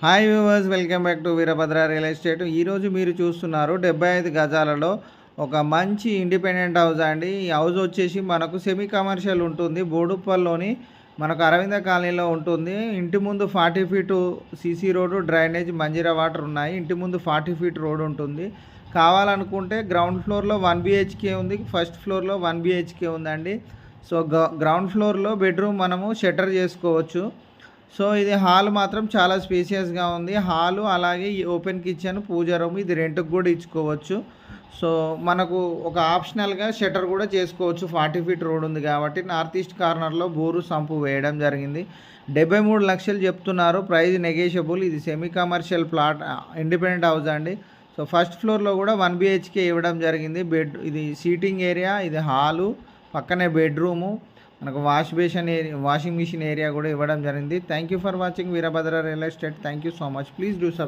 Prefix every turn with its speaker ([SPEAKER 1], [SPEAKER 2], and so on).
[SPEAKER 1] Hi viewers, welcome back to Veerabhadra real estate. ఈరోజు మీరు చూస్తున్నారు 75 గజాలలో ఒక మంచి ఇండిపెండెంట్ హౌస్ అండి. ఈ హౌస్ వచ్చేసి మనకు సెమీ కమర్షియల్ ఉంటుంది. బోడుప్పల్లోని మనకు అరవింద కాలనీలో ఉంటుంది. ఇంటి ముందు 40 feet CC road, drainage, Manjira water ఉన్నాయి. ఇంటి ముందు 40 ఫీట్ రోడ్ ఉంటుంది. కావాలనుకుంటే గ్రౌండ్ ఫ్లోర్లో 1 బిహెచ్కే ఉంది, ఫస్ట్ ఫ్లోర్లో 1 బిహెచ్కే ఉందండి. సో గ్రౌండ్ ఫ్లోర్లో బెడ్రూమ్ మనము షట్టర్ చేసుకోవచ్చు. సో ఇది హాల్ మాత్రం చాలా స్పేసియస్గా ఉంది. హాలు అలాగే ఈ ఓపెన్ కిచెన్, పూజ రూమ్, ఇది రెంట్కి కూడా ఇచ్చుకోవచ్చు. సో మనకు ఒక ఆప్షనల్గా షట్టర్ కూడా చేసుకోవచ్చు. 40 ఫీట్ రోడ్ ఉంది కాబట్టి. నార్త్ ఈస్ట్ కార్నర్లో బోరు సంపు వేయడం జరిగింది. 73 లక్షలు చెప్తున్నారు. Price negotiable. ఇది semi commercial plot, independent house అండి. సో ఫస్ట్ ఫ్లోర్లో కూడా 1 బిహెచ్కే ఇవ్వడం జరిగింది. ఇది సీటింగ్ ఏరియా, ఇది హాలు, పక్కనే బెడ్రూము, మనకు వాషింగ్ మిషన్ ఏరియా కూడా ఇవ్వడం జరిగింది. Thank you for watching Veerabhadra real estate. Thank you so much. Please do subscribe.